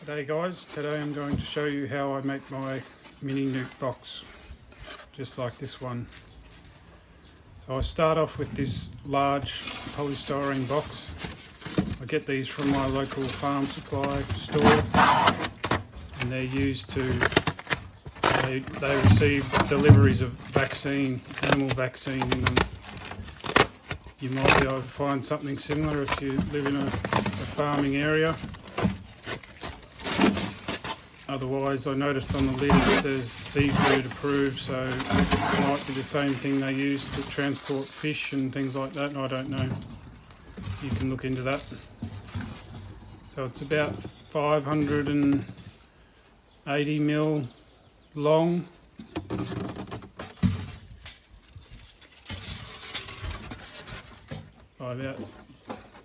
G'day guys, today I'm going to show you how I make my mini NUC box, just like this one. So I start off with this large polystyrene box. I get these from my local farm supply store, and they're used to, they receive deliveries of vaccine, animal vaccine in them. You might be able to find something similar if you live in a farming area. Otherwise, I noticed on the lid it says seafood approved, so it might be the same thing they use to transport fish and things like that. I don't know. You can look into that. So it's about 580 mil long. By about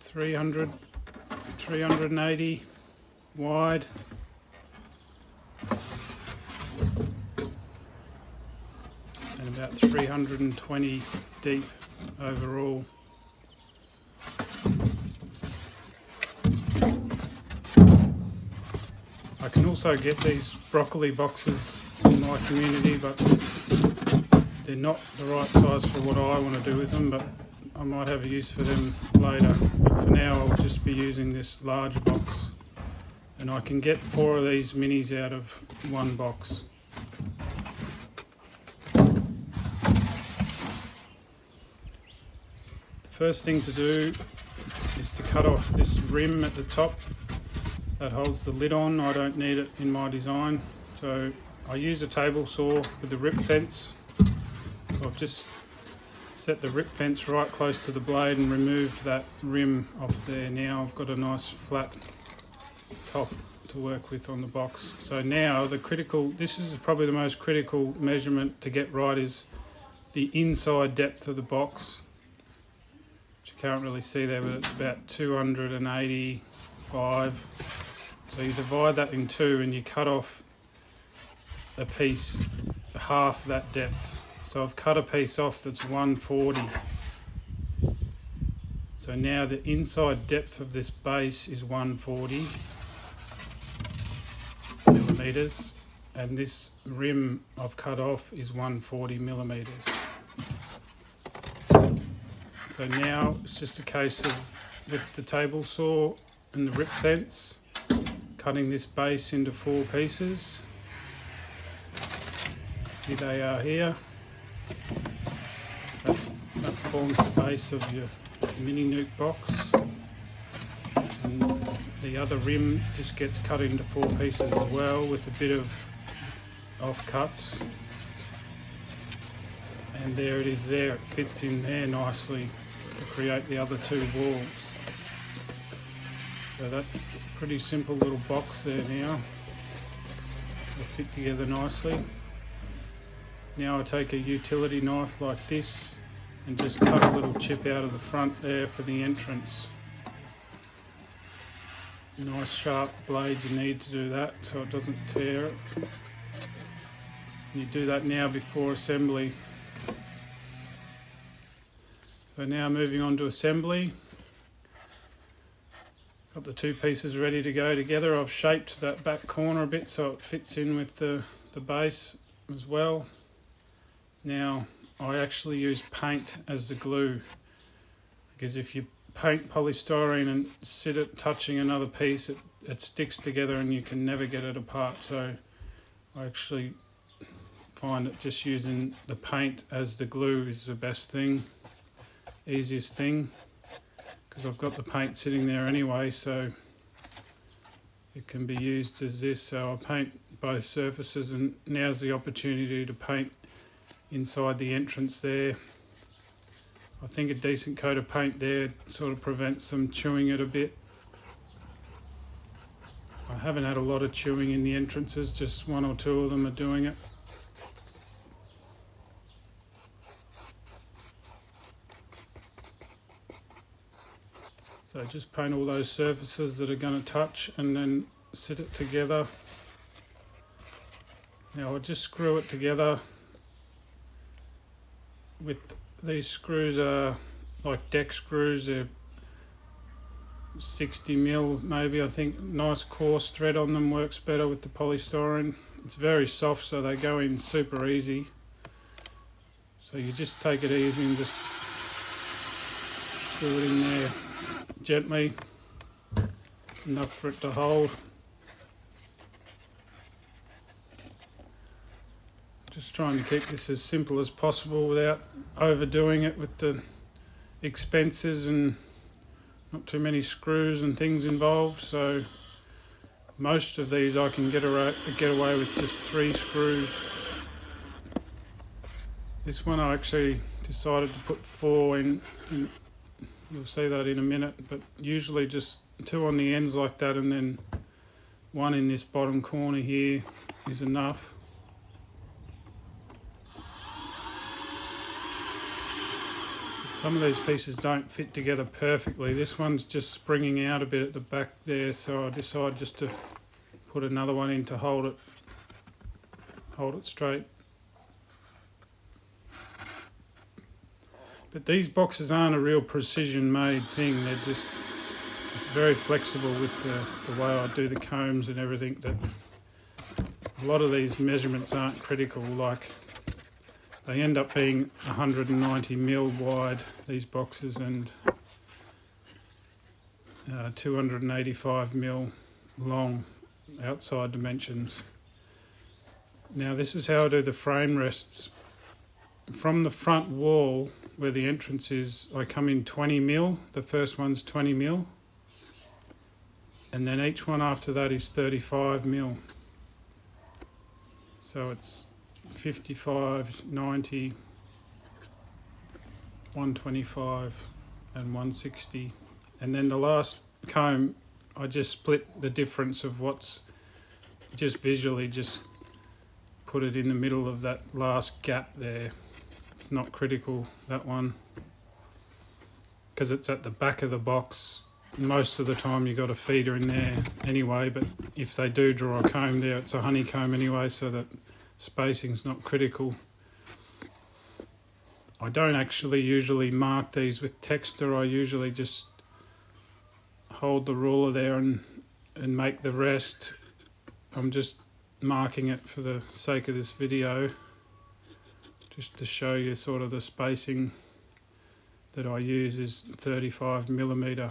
380 wide. And about 320 deep overall. I can also get these broccoli boxes in my community, but they're not the right size for what I want to do with them, but I might have a use for them later. But for now I'll just be using this large box, and I can get 4 of these minis out of one box. First thing to do is to cut off this rim at the top that holds the lid on. I don't need it in my design, so I use a table saw with the rip fence. So I've just set the rip fence right close to the blade and removed that rim off there. Now I've got a nice flat top to work with on the box. So now this is probably the most critical measurement to get right, is the inside depth of the box. Can't really see there, but it's about 285. So you divide that in two and you cut off a piece half that depth. So I've cut a piece off that's 140. So now the inside depth of this base is 140 millimeters, and this rim I've cut off is 140 millimeters. So now it's just a case of, with the table saw and the rip fence, cutting this base into 4 pieces. Here they are here. That forms the base of your mini NUC box. And the other rim just gets cut into 4 pieces as well, with a bit of offcuts. And there it is there, it fits in there nicely to create the other 2 walls. So that's a pretty simple little box there now. They fit together nicely. Now I take a utility knife like this and just cut a little chip out of the front there for the entrance. Nice sharp blade you need to do that so it doesn't tear it. You do that now before assembly. So now moving on to assembly. Got the 2 pieces ready to go together. I've shaped that back corner a bit so it fits in with the base as well. Now I actually use paint as the glue, because if you paint polystyrene and sit it touching another piece, it sticks together and you can never get it apart. So I actually find that just using the paint as the glue is the best thing. Easiest thing, because I've got the paint sitting there anyway, so it can be used as this. So I'll paint both surfaces, and now's the opportunity to paint inside the entrance there. I think a decent coat of paint there sort of prevents them chewing it a bit. I haven't had a lot of chewing in the entrances, just 1 or 2 of them are doing it. So just paint all those surfaces that are going to touch and then sit it together. Now I'll just screw it together with these screws, are like deck screws. They're 60 mil maybe. I think nice coarse thread on them works better with the polystyrene. It's very soft, so they go in super easy. So you just take it easy and just screw it in there gently, enough for it to hold. Just trying to keep this as simple as possible without overdoing it with the expenses and not too many screws and things involved. So most of these I can get away with just 3 screws. This one I actually decided to put 4 in. You'll see that in a minute, but usually just 2 on the ends like that, and then 1 in this bottom corner here is enough. Some of these pieces don't fit together perfectly. This one's just springing out a bit at the back there, so I decided just to put another one in to hold it straight. But these boxes aren't a real precision made thing. It's very flexible with the way I do the combs and everything, that a lot of these measurements aren't critical. Like, they end up being 190 mil wide, these boxes, and 285 mil long outside dimensions. Now this is how I do the frame rests. From the front wall where the entrance is, I come in 20 mil. The first one's 20 mil, and then each one after that is 35 mil. So it's 55, 90, 125 and 160. And then the last comb, I just split the difference of what's just visually, just put it in the middle of that last gap there. It's not critical, that one, because it's at the back of the box. Most of the time you got a feeder in there anyway, but if they do draw a comb there, it's a honeycomb anyway, so that spacing's not critical. I don't actually usually mark these with texture. I usually just hold the ruler there and make the rest. I'm just marking it for the sake of this video, just to show you sort of the spacing that I use is 35 millimeter.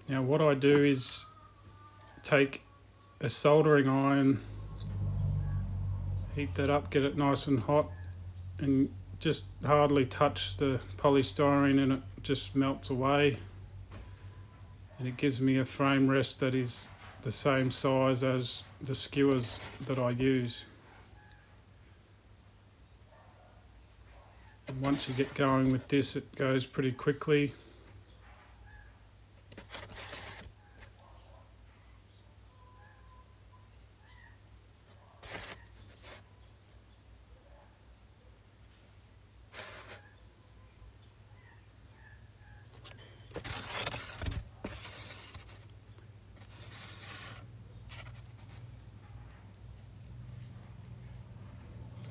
Now what I do is take a soldering iron, heat that up, get it nice and hot, and just hardly touch the polystyrene and it just melts away. And it gives me a frame rest that is the same size as the skewers that I use. And once you get going with this, it goes pretty quickly.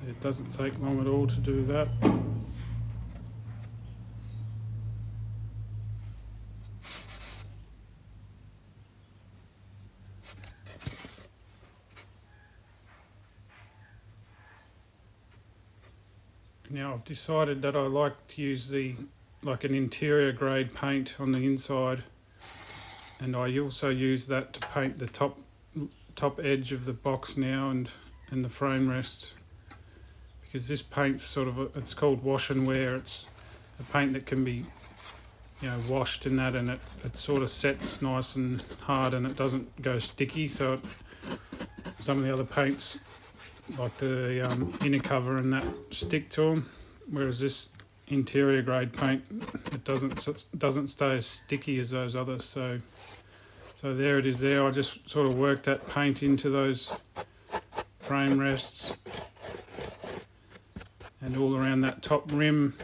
It doesn't take long at all to do that. Now I've decided that I like to use like an interior grade paint on the inside, and I also use that to paint the top edge of the box now and the frame rest. Because this paint's sort of it's called wash and wear. It's a paint that can be, washed in that, and it sort of sets nice and hard, and it doesn't go sticky. So some of the other paints, like the inner cover and that, stick to them, whereas this interior grade paint, it doesn't stay as sticky as those others. So there it is. There, I just sort of work that paint into those frame rests and all around that top rim.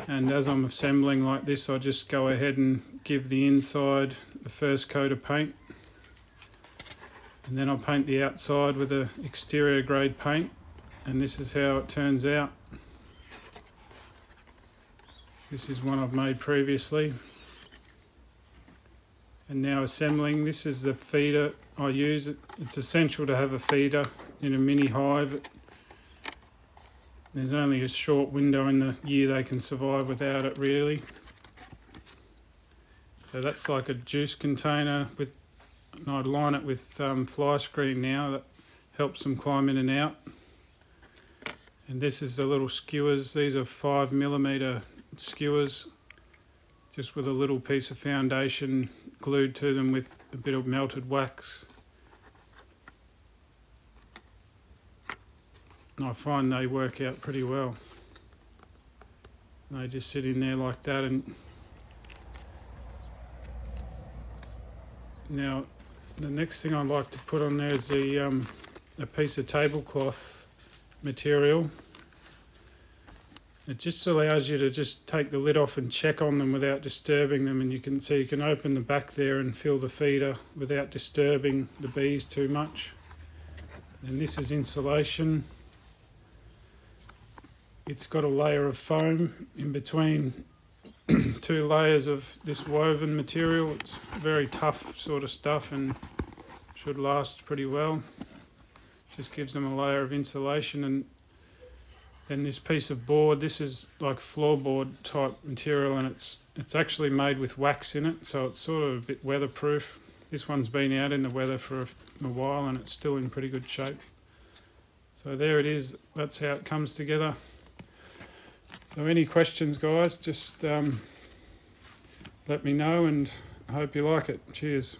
And as I'm assembling like this, I just go ahead and give the inside the first coat of paint, and then I'll paint the outside with an exterior grade paint, and this is how it turns out. This is one I've made previously. And now assembling. This is the feeder I use. It's essential to have a feeder in a mini hive. There's only a short window in the year they can survive without it, really. So that's like a juice container with, and I'd line it with fly screen now. That helps them climb in and out. And this is the little skewers. These are 5mm skewers, just with a little piece of foundation glued to them with a bit of melted wax. And I find they work out pretty well. They just sit in there like that. And now the next thing I'd like to put on there is a piece of tablecloth material. It just allows you to just take the lid off and check on them without disturbing them, and you can open the back there and fill the feeder without disturbing the bees too much. And this is insulation. It's got a layer of foam in between two layers of this woven material. It's very tough sort of stuff and should last pretty well. Just gives them a layer of insulation. And then this piece of board, this is like floorboard type material, and it's actually made with wax in it, so it's sort of a bit weatherproof. This one's been out in the weather for a while and it's still in pretty good shape. So there it is. That's how it comes together. So any questions, guys, just let me know, and I hope you like it. Cheers.